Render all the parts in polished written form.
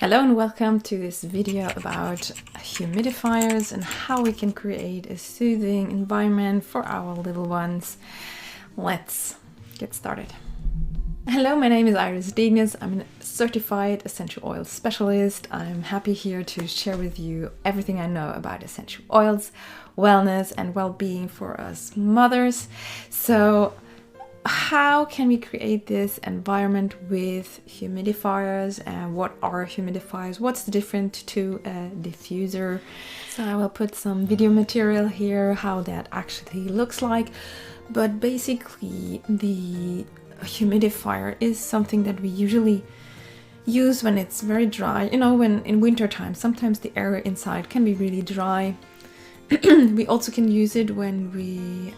Hello and welcome to this video about humidifiers and how we can create a soothing environment for our little ones. Let's get started. Hello, my name is Iris Dignes. I'm a certified essential oil specialist. I'm happy here to share with you everything I know about essential oils, wellness and well-being for us mothers. So how can we create this environment with humidifiers, and what are humidifiers? What's the difference to a diffuser? So I will put some video material here, how that actually looks like. But basically the humidifier is something that we usually use when it's very dry. You know, when in winter time, sometimes the air inside can be really dry. We also can use it when we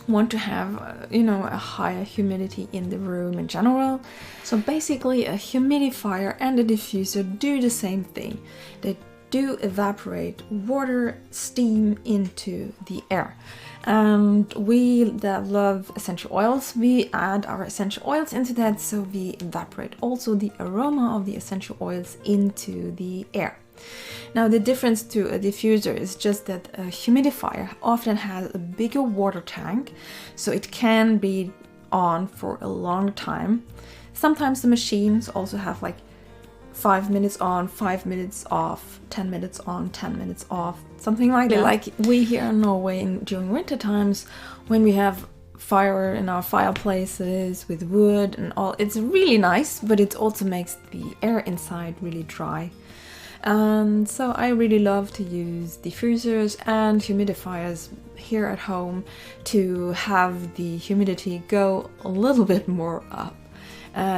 want to have a higher humidity in the room in general. So basically a humidifier and a diffuser do the same thing. They do evaporate water, steam into the air. And we that love essential oils, we add our essential oils into that, so we evaporate also the aroma of the essential oils into the air. Now the difference to a diffuser is just that a humidifier often has a bigger water tank, so it can be on for a long time. Sometimes the machines also have like 5 minutes on, 5 minutes off, 10 minutes on, 10 minutes off, something like that. Like we here in Norway during winter times, when we have fire in our fireplaces with wood and all, it's really nice, but it also makes the air inside really dry. And so I really love to use diffusers and humidifiers here at home to have the humidity go a little bit more up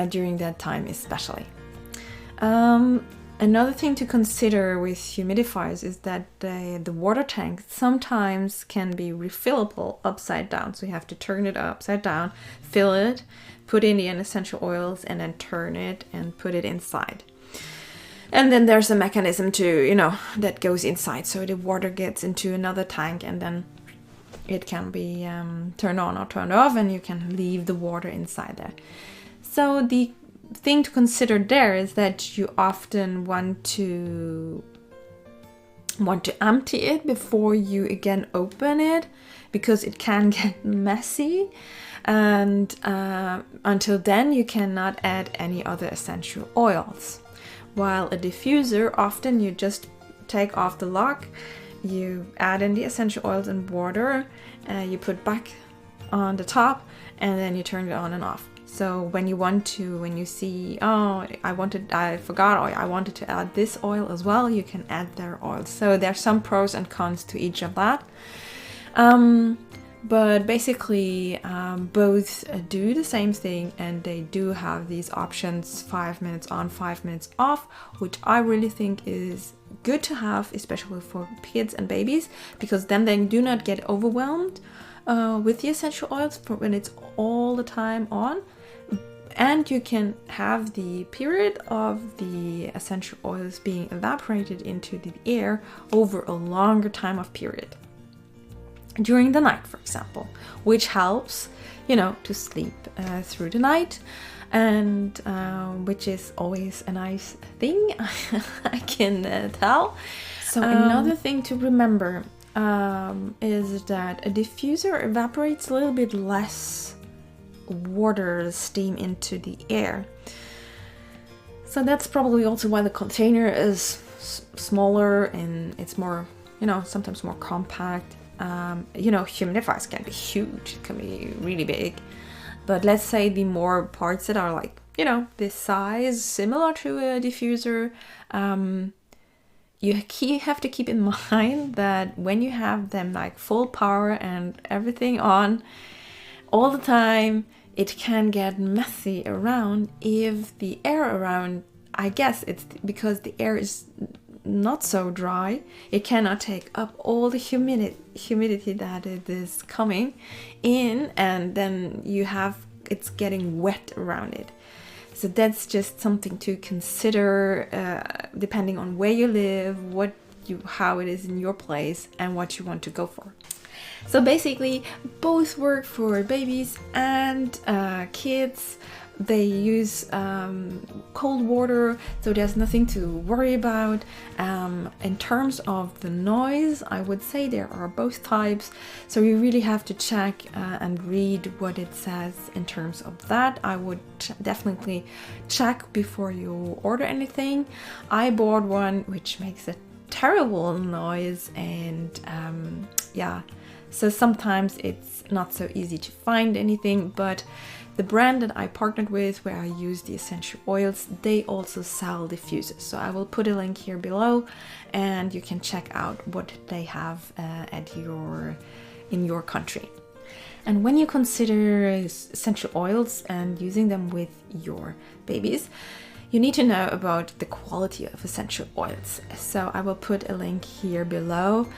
during that time especially. Another thing to consider with humidifiers is that the water tank sometimes can be refillable upside down. So you have to turn it upside down, fill it, put in the essential oils, and then turn it and put it inside. And then there's a mechanism to, that goes inside. So the water gets into another tank and then it can be turned on or turned off, and you can leave the water inside there. So the thing to consider there is that you often want to empty it before you again open it, because it can get messy. And until then you cannot add any other essential oils. While a diffuser, often you just take off the lock, you add in the essential oils and water, you put back on the top, and then you turn it on and off. So when you see, I forgot, or I wanted to add this oil as well, you can add their oil. So there's some pros and cons to each of that. But basically both do the same thing, and they do have these options, 5 minutes on, 5 minutes off, which I really think is good to have, especially for kids and babies, because then they do not get overwhelmed with the essential oils when it's all the time on. And you can have the period of the essential oils being evaporated into the air over a longer time of period. During the night, for example, which helps, to sleep through the night, and which is always a nice thing, I can tell. So another thing to remember is that a diffuser evaporates a little bit less water, steam into the air. So that's probably also why the container is smaller and it's more, sometimes more compact. Humidifiers can be huge, it can be really big, but let's say the more parts that are like, this size, similar to a diffuser, you have to keep in mind that when you have them like full power and everything on all the time, it can get messy around if the air around, I guess it's because the air is not so dry, it cannot take up all the humidity that it is coming in, and then it's getting wet around it. So that's just something to consider depending on where you live, how it is in your place, and what you want to go for. So basically both work for babies and kids. They use cold water, so there's nothing to worry about. In terms of the noise, I would say there are both types, so you really have to check and read what it says in terms of that. I would definitely check before you order anything. I bought one which makes a terrible noise, and yeah, so sometimes it's not so easy to find anything, but the brand that I partnered with, where I use the essential oils, they also sell diffusers. So I will put a link here below, and you can check out what they have in your country. And when you consider essential oils and using them with your babies, you need to know about the quality of essential oils. So I will put a link here below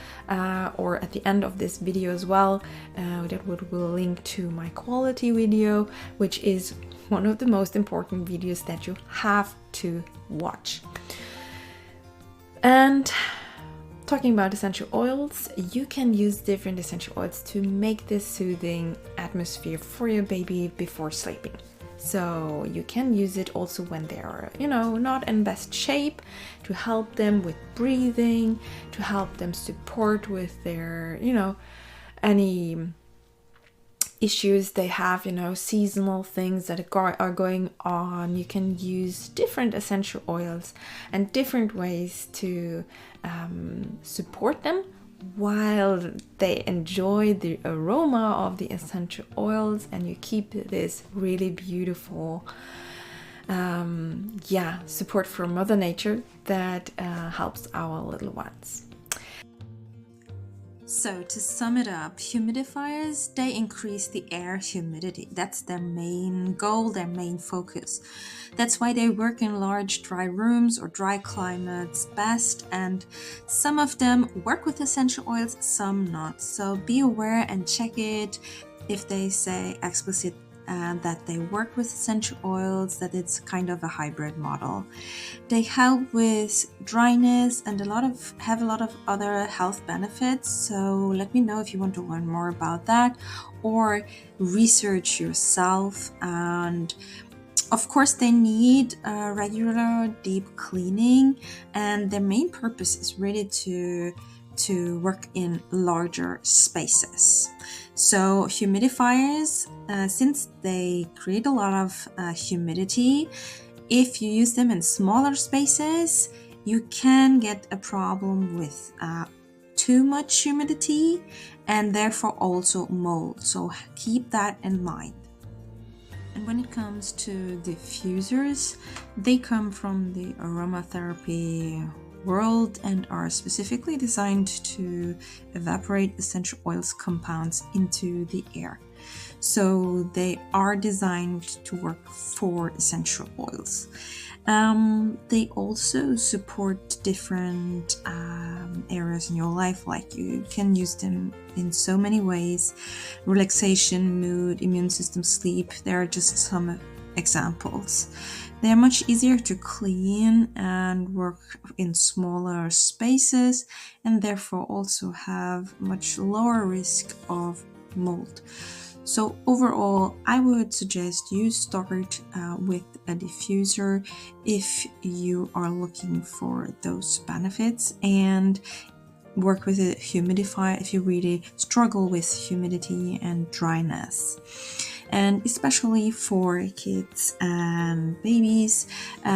or at the end of this video as well, that will link to my quality video, which is one of the most important videos that you have to watch. And talking about essential oils, you can use different essential oils to make this soothing atmosphere for your baby before sleeping. So you can use it also when they are, not in best shape, to help them with breathing, to help them support with their, any issues they have, seasonal things that are going on. You can use different essential oils and different ways to support them while they enjoy the aroma of the essential oils, and you keep this really beautiful support from Mother Nature that helps our little ones. So to sum it up, humidifiers, they increase the air humidity. That's their main goal, their main focus. That's why they work in large dry rooms or dry climates best, and some of them work with essential oils, some not. So be aware and check it if they say explicit that they work with essential oils, that it's kind of a hybrid model. They help with dryness and have a lot of other health benefits. So let me know if you want to learn more about that, or research yourself. And of course, they need regular deep cleaning, and their main purpose is really to work in larger spaces. So humidifiers, since they create a lot of humidity, if you use them in smaller spaces, you can get a problem with too much humidity and therefore also mold. So keep that in mind. And when it comes to diffusers, they come from the aromatherapy world and are specifically designed to evaporate essential oils compounds into the air. So they are designed to work for essential oils. They also support different areas in your life, like you can use them in so many ways: relaxation, mood, immune system, sleep. There are just some examples. They are much easier to clean and work in smaller spaces, and therefore also have much lower risk of mold. So overall, I would suggest you start with a diffuser if you are looking for those benefits, and work with a humidifier if you really struggle with humidity and dryness. And especially for kids and babies,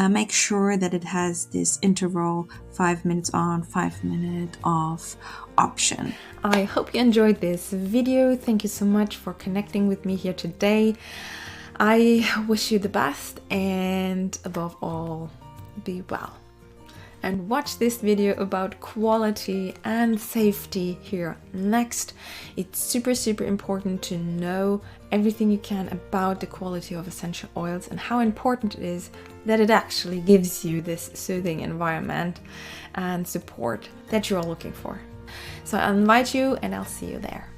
make sure that it has this interval 5 minutes on, 5 minutes off option. I hope you enjoyed this video. Thank you so much for connecting with me here today. I wish you the best, and above all, be well. And watch this video about quality and safety here next. It's super important to know everything you can about the quality of essential oils and how important it is that it actually gives you this soothing environment and support that you're looking for. So I invite you, and I'll see you there.